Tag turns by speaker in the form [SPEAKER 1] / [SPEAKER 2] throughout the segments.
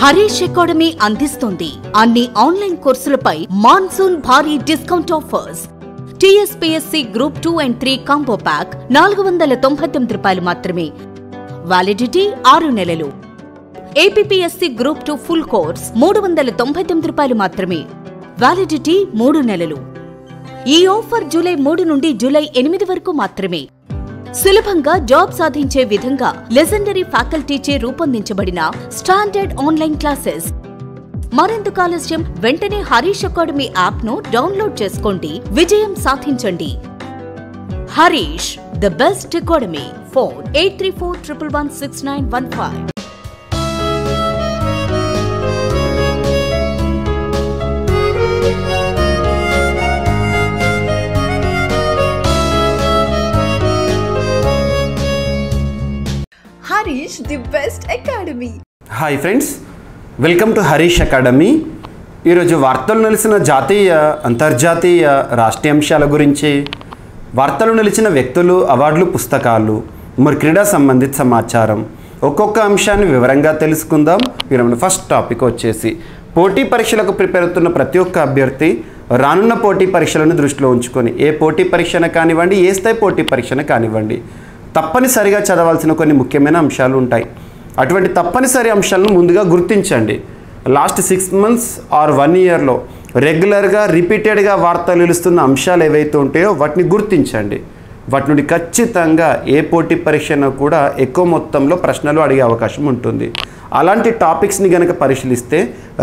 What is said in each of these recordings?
[SPEAKER 1] Harish academy అందిస్తుంది అన్ని online కోర్సులపై monsoon భారీ discount offers. TSPSC group 2 and 3 combo pack 499 రూపాయలు మాత్రమే. వ్యాలిడిటీ 6 నెలలు. ఏపీపీఎస్సీ గ్రూప్ 2 ఫుల్ కోర్స్ 399 రూపాయలు మాత్రమే. వ్యాలిడిటీ 3 నెలలు. ఈ ఆఫర్ జూలై 3 నుండి జూలై 8 వరకు మాత్రమే. సులభంగా జాబ్ సాధించే విధంగా లెజెండరీ ఫ్యాకల్టీచే రూపొందించబడిన స్టాండర్డ్ ఆన్లైన్ క్లాసెస్. మరెందుకు ఆలస్యం? వెంటనే హరీష్ అకాడమీ యాప్ ను డౌన్లోడ్ చేసుకోండి, విజయం సాధించండి. Harish, the best academy. Phone 8341116915.
[SPEAKER 2] Harish, the best academy.
[SPEAKER 3] Hi friends, welcome to Harish academy. ఈరోజు వార్తలు నిలిచిన జాతీయ, అంతర్జాతీయ, రాష్ట్రీయ అంశాల గురించి, వార్తలు నిలిచిన వ్యక్తులు, అవార్డులు, పుస్తకాలు, మరి క్రీడా సంబంధిత సమాచారం, ఒక్కొక్క అంశాన్ని వివరంగా తెలుసుకుందాం. ఈరోజు ఫస్ట్ టాపిక్ వచ్చేసి పోటీ పరీక్షలకు ప్రిపేర్ అవుతున్న ప్రతి ఒక్క అభ్యర్థి రానున్న పోటీ పరీక్షలను దృష్టిలో ఉంచుకొని ఏ పోటీ పరీక్షను కానివ్వండి, ఏ స్థాయి పోటీ పరీక్షను కానివ్వండి, తప్పనిసరిగా చదవాల్సిన కొన్ని ముఖ్యమైన అంశాలు ఉంటాయి. అటువంటి తప్పనిసరి అంశాలను ముందుగా గుర్తించండి. లాస్ట్ 6 months ఆర్ 1 yearలో రెగ్యులర్గా రిపీటెడ్గా వార్తలు నిలుస్తున్న అంశాలు ఏవైతే ఉంటాయో వాటిని గుర్తించండి. వాటి నుండి ఖచ్చితంగా ఏ పోటీ పరీక్షను కూడా ఎక్కువ మొత్తంలో ప్రశ్నలు అడిగే అవకాశం ఉంటుంది. అలాంటి టాపిక్స్ని కనుక పరిశీలిస్తే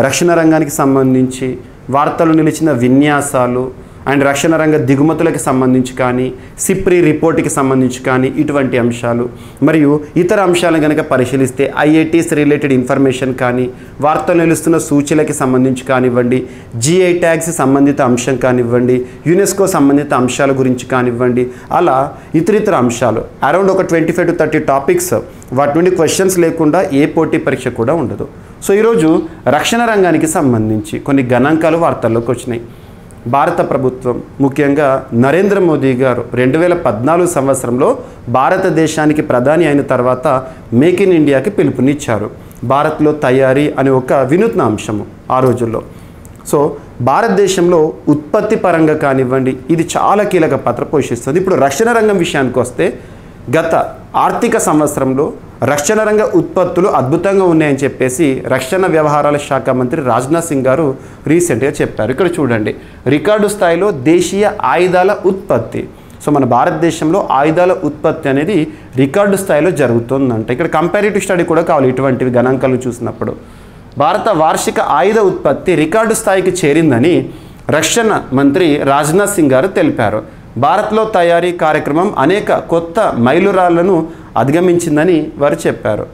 [SPEAKER 3] రక్షణ రంగానికి సంబంధించి వార్తలు నిలిచిన విన్యాసాలు అండ్ రక్షణ రంగ దిగుమతులకు సంబంధించి కానీ, సిప్రి రిపోర్ట్కి సంబంధించి కానీ ఇటువంటి అంశాలు, మరియు ఇతర అంశాలను కనుక పరిశీలిస్తే ఐఐటీస్ రిలేటెడ్ ఇన్ఫర్మేషన్ కానీ, వార్తలు నిలుస్తున్న సూచీలకి సంబంధించి కానివ్వండి, జిఐ ట్యాగ్స్ సంబంధిత అంశం కానివ్వండి, యునెస్కో సంబంధిత అంశాల గురించి కానివ్వండి, అలా ఇతర అంశాలు అరౌండ్ ఒక 25 to 30 టాపిక్స్. వాటి నుండి క్వశ్చన్స్ లేకుండా ఏ పోటీ పరీక్ష కూడా ఉండదు. సో ఈరోజు రక్షణ రంగానికి సంబంధించి కొన్ని గణాంకాలు వార్తల్లోకి వచ్చినాయి. భారత ప్రభుత్వం, ముఖ్యంగా నరేంద్ర మోదీ గారు 2014 సంవత్సరంలో భారతదేశానికి ప్రధాని అయిన తర్వాత మేక్ ఇన్ ఇండియాకి పిలుపునిచ్చారు. భారత్లో తయారీ అనే ఒక వినూత్న అంశము ఆ రోజుల్లో. సో భారతదేశంలో ఉత్పత్తి పరంగా కానివ్వండి, ఇది చాలా కీలక పాత్ర పోషిస్తుంది. ఇప్పుడు రక్షణ రంగం విషయానికి వస్తే గత ఆర్థిక సంవత్సరంలో రక్షణ రంగ ఉత్పత్తులు అద్భుతంగా ఉన్నాయని చెప్పేసి రక్షణ వ్యవహారాల శాఖ మంత్రి రాజ్నాథ్ సింగ్ గారు రీసెంట్గా చెప్పారు. ఇక్కడ చూడండి, రికార్డు స్థాయిలో దేశీయ ఆయుధాల ఉత్పత్తి. సో మన భారతదేశంలో ఆయుధాల ఉత్పత్తి అనేది రికార్డు స్థాయిలో జరుగుతుందంట. ఇక్కడ కంపారిటివ్ స్టడీ కూడా కావాలి. ఇటువంటివి గణాంకాలు చూసినప్పుడు భారత వార్షిక ఆయుధ ఉత్పత్తి రికార్డు స్థాయికి చేరిందని రక్షణ మంత్రి రాజ్నాథ్ సింగ్ గారు తెలిపారు. భారత్లో తయారీ కార్యక్రమం అనేక కొత్త మైలురాళ్లను అధిగమించిందని వారు చెప్పారు.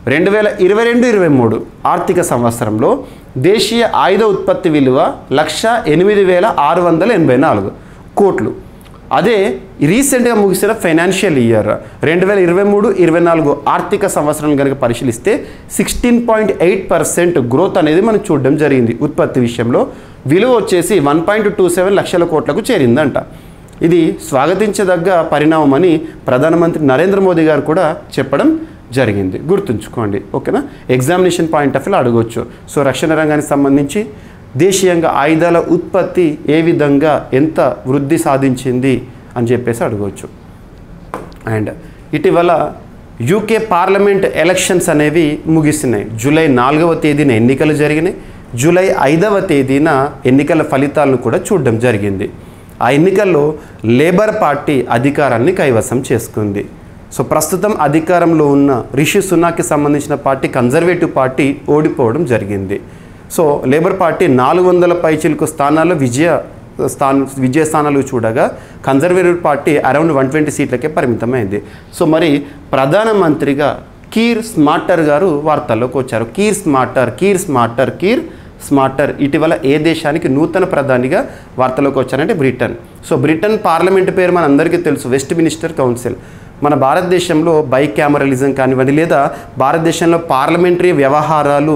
[SPEAKER 3] 2022-23 ఆర్థిక సంవత్సరంలో దేశీయ ఆయుధ ఉత్పత్తి విలువ 1,08,684 కోట్లు. అదే రీసెంట్గా ముగిసిన ఫైనాన్షియల్ ఇయర్ 2023-24 ఆర్థిక సంవత్సరం కనుక పరిశీలిస్తే 16.8% గ్రోత్ అనేది మనం చూడడం జరిగింది. ఉత్పత్తి విషయంలో విలువ వచ్చేసి 1.27 లక్షల కోట్లకు చేరిందంట. ఇది స్వాగతించదగ్గ పరిణామం అని ప్రధానమంత్రి నరేంద్ర మోదీ గారు కూడా చెప్పడం జరిగింది. గుర్తుంచుకోండి, ఓకేనా? ఎగ్జామినేషన్ పాయింట్ ఆఫ్ వ్యూలో అడగవచ్చు. సో రక్షణ రంగానికి సంబంధించి దేశీయంగా ఆయుధాల ఉత్పత్తి ఏ విధంగా ఎంత వృద్ధి సాధించింది అని చెప్పేసి అడగవచ్చు. అండ్ ఇటీవల యూకే పార్లమెంట్ ఎలక్షన్స్ అనేవి ముగిసినాయి. జూలై 4వ తేదీన ఎన్నికలు జరిగినాయి. జూలై 5వ తేదీన ఎన్నికల ఫలితాలను కూడా చూడడం జరిగింది. ఆ ఎన్నికల్లో లేబర్ పార్టీ అధికారాన్ని కైవసం చేసుకుంది. సో ప్రస్తుతం అధికారంలో ఉన్న రిషి సునాక్కి సంబంధించిన పార్టీ కన్జర్వేటివ్ పార్టీ ఓడిపోవడం జరిగింది. సో లేబర్ పార్టీ 400 పైచిలకు స్థానాల్లో విజయ స్థానాలు చూడగా కన్జర్వేటివ్ పార్టీ అరౌండ్ 120 సీట్లకే పరిమితమైంది. సో మరి ప్రధానమంత్రిగా కీర్ స్మార్టర్ గారు వార్తల్లోకి వచ్చారు. కీర్ స్మార్టర్ ఇటీవల ఏ దేశానికి నూతన ప్రధానిగా వార్తలోకి వచ్చారంటే బ్రిటన్. సో బ్రిటన్ పార్లమెంట్ పేరు మన అందరికీ తెలుసు, వెస్ట్ మినిస్టర్ కౌన్సిల్. మన భారతదేశంలో బైకామరలిజం కానివ్వండి, లేదా భారతదేశంలో పార్లమెంటరీ వ్యవహారాలు,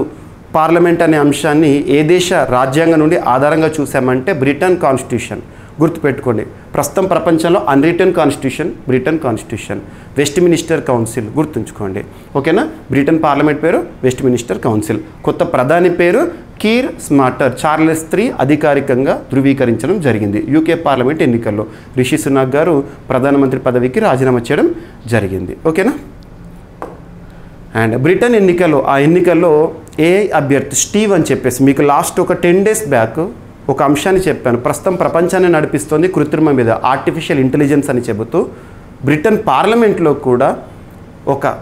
[SPEAKER 3] పార్లమెంట్ అనే అంశాన్ని ఏ దేశ రాజ్యాంగం నుండి ఆధారంగా చూసామంటే బ్రిటన్ కాన్స్టిట్యూషన్. గుర్తుపెట్టుకోండి, ప్రస్తుతం ప్రపంచంలో unwritten constitution Britain constitution. Westminster council గుర్తుంచుకోండి, ఓకేనా. బ్రిటన్ పార్లమెంట్ పేరు వెస్ట్ మినిస్టర్ కౌన్సిల్. కొత్త ప్రధాని పేరు కీర్ స్మార్టర్. చార్లెస్ III అధికారికంగా ధృవీకరించడం జరిగింది. యూకే పార్లమెంట్ ఎన్నికల్లో రిషి సునాక్ గారు ప్రధానమంత్రి పదవికి రాజీనామా చేయడం జరిగింది, ఓకేనా. అండ్ బ్రిటన్ ఎన్నికల్లో ఏఐ అభ్యర్థి స్టీవ్ అని చెప్పేసి మీకు లాస్ట్ ఒక 10 days బ్యాక్ ఒక అంశాన్ని చెప్పాను. ప్రస్తుతం ప్రపంచాన్ని నడిపిస్తోంది కృత్రిమ మీద, ఆర్టిఫిషియల్ ఇంటెలిజెన్స్ అని చెబుతూ బ్రిటన్ పార్లమెంట్లో కూడా ఒక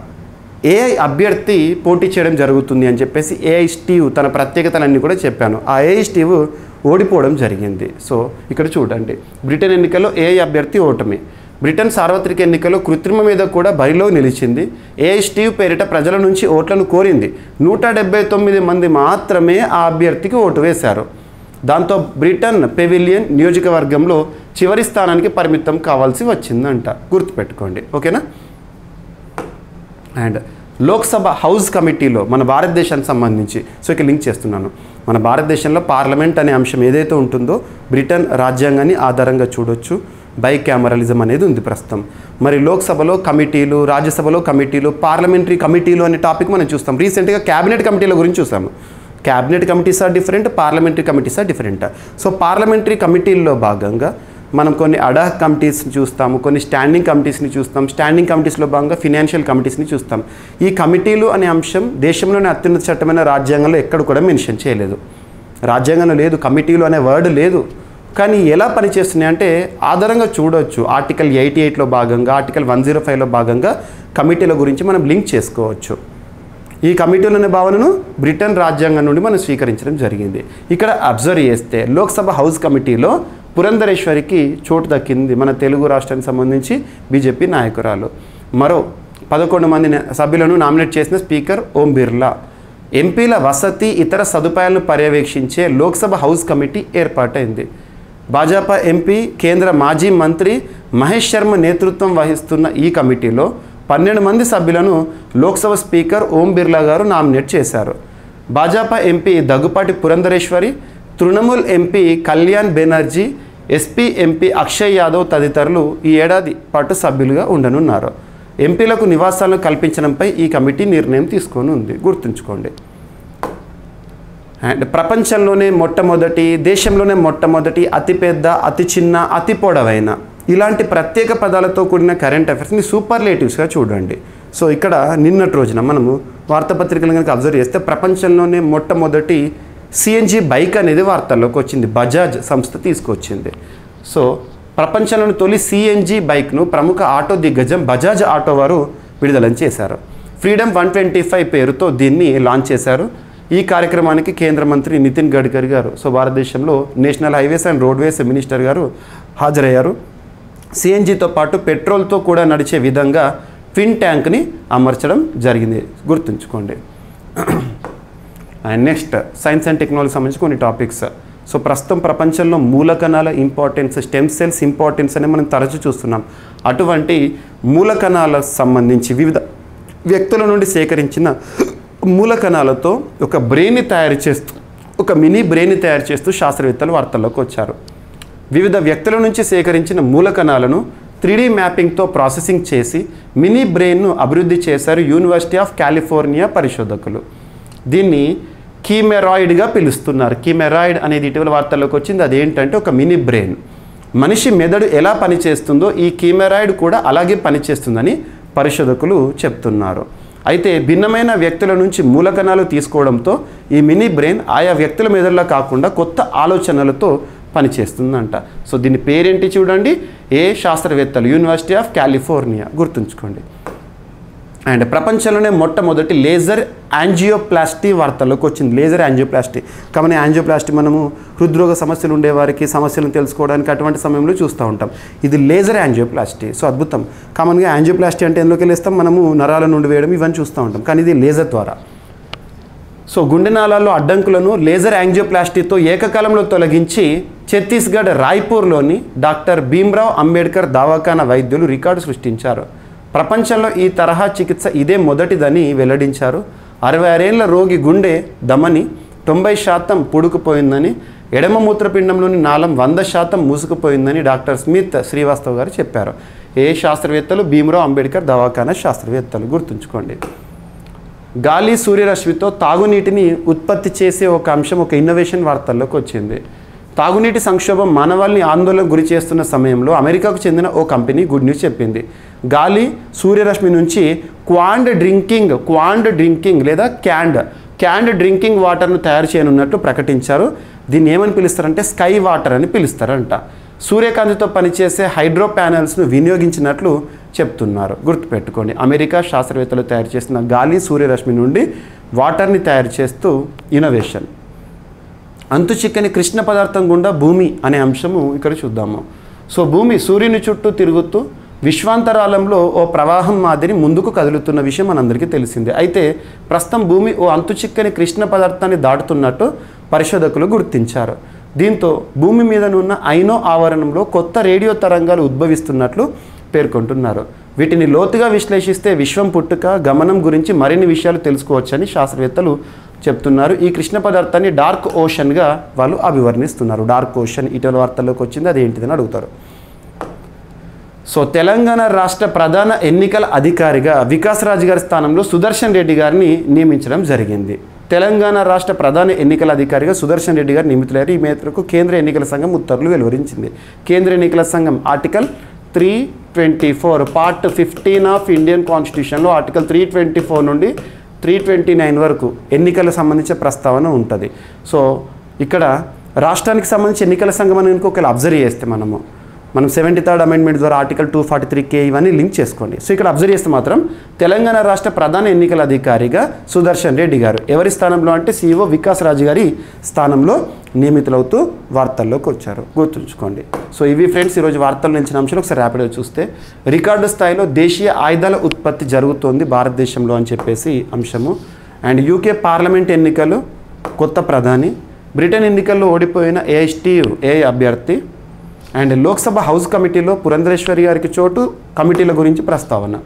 [SPEAKER 3] ఏఐ అభ్యర్థి పోటీ చేయడం జరుగుతుంది అని చెప్పేసి ఏఐ స్టీవ్ తన ప్రత్యేకతలన్నీ కూడా చెప్పాను. ఆ ఏఐ స్టీవ్ ఓడిపోవడం జరిగింది. సో ఇక్కడ చూడండి, బ్రిటన్ ఎన్నికల్లో ఏఐ అభ్యర్థి ఓటమి. బ్రిటన్ సార్వత్రిక ఎన్నికల్లో కృత్రిమ మీద కూడా బరిలో నిలిచింది. ఏఐ స్టీవ్ పేరిట ప్రజల నుంచి ఓట్లను కోరింది. 179 మంది మాత్రమే ఆ అభ్యర్థికి ఓటు వేశారు. దాంతో బ్రిటన్ పెవిలియన్ నియోజకవర్గంలో చివరి స్థానానికి పరిమితం కావాల్సి వచ్చిందంట, గుర్తుపెట్టుకోండి, ఓకేనా. అండ్ లోక్సభ హౌస్ కమిటీలో మన భారతదేశానికి సంబంధించి ఇక్కడ లింక్ చేస్తున్నాను. మన భారతదేశంలో పార్లమెంట్ అనే అంశం ఏదైతే ఉంటుందో బ్రిటన్ రాజ్యాంగాన్ని ఆధారంగా చూడొచ్చు. బైకామరలిజం అనేది ఉంది ప్రస్తుతం. మరి లోక్సభలో కమిటీలు, రాజ్యసభలో కమిటీలు, పార్లమెంటరీ కమిటీలు అనే టాపిక్ మనం చూస్తాం. రీసెంట్గా క్యాబినెట్ కమిటీల గురించి చూసాము. Cabinet committees are different, parliamentary committees are different. So parliamentary కమిటీల్లో భాగంగా మనం కొన్ని అడాక్ కమిటీస్ని చూస్తాము, కొన్ని స్టాండింగ్ కమిటీస్ని చూస్తాం. స్టాండింగ్ కమిటీస్లో భాగంగా ఫినాన్షియల్ కమిటీస్ని చూస్తాం. ఈ కమిటీలు అనే అంశం దేశంలోని అత్యున్నత చట్టమైన రాజ్యాంగంలో ఎక్కడ కూడా మెన్షన్ చేయలేదు. రాజ్యాంగంలో లేదు, కమిటీలు అనే వర్డ్ లేదు. కానీ ఎలా పనిచేస్తున్నాయి అంటే ఆధారంగా చూడవచ్చు. ఆర్టికల్ 88లో భాగంగా, ఆర్టికల్ 105లో భాగంగా కమిటీల గురించి మనం లింక్ చేసుకోవచ్చు. ఈ కమిటీలు అనే భావనను బ్రిటన్ రాజ్యాంగం నుండి మనం స్వీకరించడం జరిగింది. ఇక్కడ అబ్జర్వ్ చేస్తే లోక్సభ హౌస్ కమిటీలో పురంధరేశ్వరికి చోటు దక్కింది. మన తెలుగు రాష్ట్రానికి సంబంధించి బీజేపీ నాయకురాలు. మరో 11 మంది సభ్యులను నామినేట్ చేసిన స్పీకర్ ఓం బిర్లా. ఎంపీల వసతి, ఇతర సదుపాయాలను పర్యవేక్షించే లోక్సభ హౌస్ కమిటీ ఏర్పాటైంది. భాజపా ఎంపీ, కేంద్ర మాజీ మంత్రి మహేష్ శర్మ నేతృత్వం వహిస్తున్న ఈ కమిటీలో 12 మంది సభ్యులను లోక్సభ స్పీకర్ ఓం బిర్లా గారు నామినేట్ చేశారు. Bhajapa MP Daggubati Purandeswari, Trinamool MP Kalyan Banerjee, SP MP Akshay Yadav తదితరులు ఈ ఏడాది పాటు సభ్యులుగా ఉండనున్నారు. ఎంపీలకు నివాసాలను కల్పించడంపై ఈ కమిటీ నిర్ణయం తీసుకొని ఉంది, గుర్తుంచుకోండి. అండ్ ప్రపంచంలోనే మొట్టమొదటి, దేశంలోనే మొట్టమొదటి, అతిపెద్ద, అతి చిన్న, అతి పొడవైన ఇలాంటి ప్రత్యేక పదాలతో కూడిన కరెంట్ అఫైర్స్ని సూపర్లేటివ్స్గా చూడండి. సో ఇక్కడ నిన్నటి రోజున మనము వార్తాపత్రికలు కనుక అబ్జర్వ్ చేస్తే ప్రపంచంలోనే మొట్టమొదటి సిఎన్జి బైక్ అనేది వార్తల్లోకి వచ్చింది. బజాజ్ సంస్థ తీసుకొచ్చింది. సో ప్రపంచంలోని తొలి సిఎన్జి బైక్ను ప్రముఖ ఆటో దిగ్గజం బజాజ్ ఆటో వారు విడుదల చేశారు. ఫ్రీడమ్ 125 పేరుతో దీన్ని లాంచ్ చేశారు. ఈ కార్యక్రమానికి కేంద్ర మంత్రి నితిన్ గడ్కరీ గారు, సో భారతదేశంలో national highways and roadways minister గారు హాజరయ్యారు. సిఎన్జితో పాటు పెట్రోల్తో కూడా నడిచే విధంగా ట్విన్ ట్యాంక్ని అమర్చడం జరిగింది, గుర్తుంచుకోండి. And next science and technology సంబంధించి కొన్ని టాపిక్స్. సో ప్రస్తుతం ప్రపంచంలో మూలకణాల ఇంపార్టెన్స్, స్టెమ్ సెల్స్ ఇంపార్టెన్స్ అని మనం తరచూ చూస్తున్నాం. అటువంటి మూలకణాల సంబంధించి వివిధ వ్యక్తుల నుండి సేకరించిన మూలకణాలతో ఒక బ్రెయిన్ని తయారు చేస్తూ, ఒక మినీ బ్రెయిన్ని తయారు చేస్తూ శాస్త్రవేత్తలు వార్తల్లోకి వచ్చారు. వివిధ వ్యక్తుల నుంచి సేకరించిన మూలకణాలను 3D మ్యాపింగ్తో ప్రాసెసింగ్ చేసి మినీ బ్రెయిన్ను అభివృద్ధి చేశారు యూనివర్సిటీ ఆఫ్ కాలిఫోర్నియా పరిశోధకులు. దీన్ని కీమెరాయిడ్గా పిలుస్తున్నారు. కీమెరాయిడ్ అనేది ఇటీవల వార్తల్లోకి వచ్చింది. అదేంటంటే ఒక మినీ బ్రెయిన్. మనిషి మెదడు ఎలా పనిచేస్తుందో ఈ కీమెరాయిడ్ కూడా అలాగే పనిచేస్తుందని పరిశోధకులు చెప్తున్నారు. అయితే భిన్నమైన వ్యక్తుల నుంచి మూలకణాలు తీసుకోవడంతో ఈ మినీ బ్రెయిన్ ఆయా వ్యక్తుల మెదడులా కాకుండా కొత్త ఆలోచనలతో పనిచేస్తుందంట. సో దీని పేరేంటి చూడండి, శాస్త్రవేత్తలు యూనివర్సిటీ ఆఫ్ కాలిఫోర్నియా, గుర్తుంచుకోండి. అండ్ ప్రపంచంలోనే మొట్టమొదటి లేజర్ యాంజియోప్లాస్టీ వార్తల్లోకి వచ్చింది. లేజర్ యాంజియోప్లాస్టీ కాబట్టి యాంజియోప్లాస్టీ మనము హృద్రోగ సమస్యలు ఉండేవారికి సమస్యలను తెలుసుకోవడానికి అటువంటి సమయంలో చూస్తూ ఉంటాం. ఇది లేజర్ యాంజియోప్లాస్టీ. సో అద్భుతం. కామన్గా యాంజియోప్లాస్టీ అంటే ఎందులోకి వెళ్ళేస్తాం, మనము నరాల నుండి వేయడం ఇవన్నీ చూస్తూ ఉంటాం, కానీ ఇది లేజర్ ద్వారా. సో గుండె నాళాల్లో అడ్డంకులను లేజర్ యాంజియోప్లాస్టీతో ఏకకాలంలో తొలగించి ఛత్తీస్గఢ్ రాయ్పూర్లోని డాక్టర్ భీమ్రావ్ అంబేద్కర్ దవాఖానా వైద్యులు రికార్డు సృష్టించారు. ప్రపంచంలో ఈ తరహా చికిత్స ఇదే మొదటిదని వెల్లడించారు. 66 ఏళ్ల రోగి గుండె ధమని 90% పుడుకుపోయిందని ఎడమ మూత్రపిండంలోని నాళం 100% మూసుకుపోయిందని డాక్టర్ స్మిత్ శ్రీవాస్తవ్ గారు చెప్పారు. ఏ శాస్త్రవేత్తలు? భీమ్రావ్ అంబేద్కర్ దవాఖానా శాస్త్రవేత్తలు. గుర్తుంచుకోండి. గాలి సూర్యరశ్మితో తాగునీటిని ఉత్పత్తి చేసే ఒక అంశం, ఒక ఇన్నోవేషన్ వార్తల్లోకి వచ్చింది. తాగునీటి సంక్షోభం మానవాళిని ఆందోళనకు గురి చేస్తున్న సమయంలో అమెరికాకు చెందిన ఓ కంపెనీ గుడ్ న్యూస్ చెప్పింది. గాలి సూర్యరశ్మి నుంచి క్వాండ్ డ్రింకింగ్ లేదా క్యాండ్ డ్రింకింగ్ వాటర్ను తయారు చేయనున్నట్టు ప్రకటించారు. దీన్ని ఏమని పిలుస్తారంటే స్కై వాటర్ అని పిలుస్తారంట. సూర్యకాంతితో పనిచేసే హైడ్రో ప్యానెల్స్ను వినియోగించినట్లు చెప్తున్నారు. గుర్తుపెట్టుకోండి, అమెరికా శాస్త్రవేత్తలు తయారు చేసిన గాలి సూర్యరశ్మి నుండి వాటర్ని తయారు చేస్తూ ఇన్నోవేషన్. అంతు చిక్కని కృష్ణ పదార్థం గుండా భూమి అనే అంశము ఇక్కడ చూద్దాము. సో భూమి సూర్యుని చుట్టూ తిరుగుతూ విశ్వాంతరాలంలో ఓ ప్రవాహం మాదిరి ముందుకు కదులుతున్న విషయం మనందరికీ తెలిసిందే. అయితే ప్రస్తుతం భూమి ఓ అంతు చిక్కని కృష్ణ పదార్థాన్ని దాటుతున్నట్టు పరిశోధకులు గుర్తించారు. దీంతో భూమి మీదనున్న ఐనో ఆవరణంలో కొత్త రేడియో తరంగాలు ఉద్భవిస్తున్నట్లు పేర్కొంటున్నారు. వీటిని లోతుగా విశ్లేషిస్తే విశ్వం పుట్టుక గమనం గురించి మరిన్ని విషయాలు తెలుసుకోవచ్చని శాస్త్రవేత్తలు చెప్తున్నారు. ఈ కృష్ణ పదార్థాన్ని డార్క్ ఓషన్గా వాళ్ళు అభివర్ణిస్తున్నారు. డార్క్ ఓషన్ ఇటీవల వార్తల్లోకి వచ్చింది, అది ఏంటిదని అడుగుతారు. సో తెలంగాణ రాష్ట్ర ప్రధాన ఎన్నికల అధికారిగా వికాస్ రాజ్ గారి స్థానంలో సుదర్శన్ రెడ్డి గారిని నియమించడం జరిగింది. తెలంగాణ రాష్ట్ర ప్రధాన ఎన్నికల అధికారిగా సుదర్శన్ రెడ్డి గారు నియమితులయ్యారు. ఈ మేరకు కేంద్ర ఎన్నికల సంఘం ఉత్తర్వులు వెలువరించింది. కేంద్ర ఎన్నికల సంఘం ఆర్టికల్ 324 పార్ట్ 15 ఆఫ్ ఇండియన్ కాన్స్టిట్యూషన్లో ఆర్టికల్ 324 నుండి 329 వరకు ఎన్నికలకు సంబంధించిన ప్రస్తావన ఉంటుంది. సో ఇక్కడ రాష్ట్రానికి సంబంధించి ఎన్నికల సంఘం అని ఒకవేళ అబ్జర్వ్ చేస్తే మనం 73rd అమెండ్మెంట్ ద్వారా ఆర్టికల్ 243K ఇవన్నీ లింక్ చేసుకోండి. సో ఇక్కడ అబ్జర్వ్ చేస్తే మాత్రం తెలంగాణ రాష్ట్ర ప్రధాన ఎన్నికల అధికారిగా సుదర్శన్ రెడ్డి గారు ఎవరి స్థానంలో అంటే CEO వికాస్ రాజ్ గారి స్థానంలో నియమితులవుతూ వార్తల్లోకి వచ్చారు. గుర్తుంచుకోండి. సో ఇవి ఫ్రెండ్స్ ఈరోజు వార్తలు నిలిచిన అంశాలు. ఒకసారి ర్యాపిడ్గా చూస్తే రికార్డు స్థాయిలో దేశీయ ఆయుధాల ఉత్పత్తి జరుగుతోంది భారతదేశంలో అని చెప్పేసి అంశము. అండ్ UK పార్లమెంట్ ఎన్నికలు కొత్త ప్రధాని, బ్రిటన్ ఎన్నికల్లో ఓడిపోయిన AI అభ్యర్థి, అండ్ లోక్సభ హౌస్ కమిటీలో పురంధరేశ్వరి గారికి చోటు, కమిటీల గురించి ప్రస్తావన,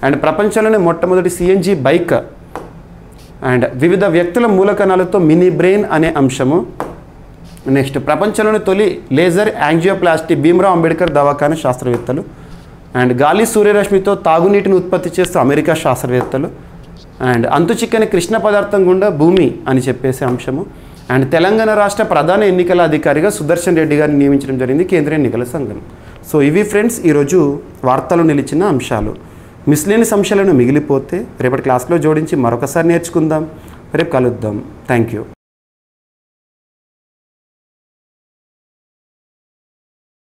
[SPEAKER 3] అండ్ ప్రపంచంలోనే మొట్టమొదటి CNG బైక్, అండ్ వివిధ వ్యక్తుల మూలకణాలతో మినీ బ్రెయిన్ అనే అంశము. నెక్స్ట్ ప్రపంచంలోని తొలి లేజర్ యాంజియోప్లాస్టీ భీమ్రావ్ అంబేద్కర్ దవాఖానా శాస్త్రవేత్తలు, అండ్ గాలి సూర్యరశ్మితో తాగునీటిని ఉత్పత్తి చేస్తూ అమెరికా శాస్త్రవేత్తలు, అండ్ అంతు చిక్కని కృష్ణ పదార్థం గుండా భూమి అని చెప్పేసే అంశము. అండ్ తెలంగాణ రాష్ట్ర ప్రధాన ఎన్నికల అధికారిగా సుదర్శన్ రెడ్డి గారిని నియమించడం జరిగింది కేంద్ర ఎన్నికల సంఘం. సో ఇవి ఫ్రెండ్స్ ఈరోజు వార్తలు నిలిచిన అంశాలు. మిస్లేనియస్ అంశాలను మిగిలిపోతే రేపటి క్లాస్లో జోడించి మరొకసారి నేర్చుకుందాం. రేపు కలుద్దాం. Thank you.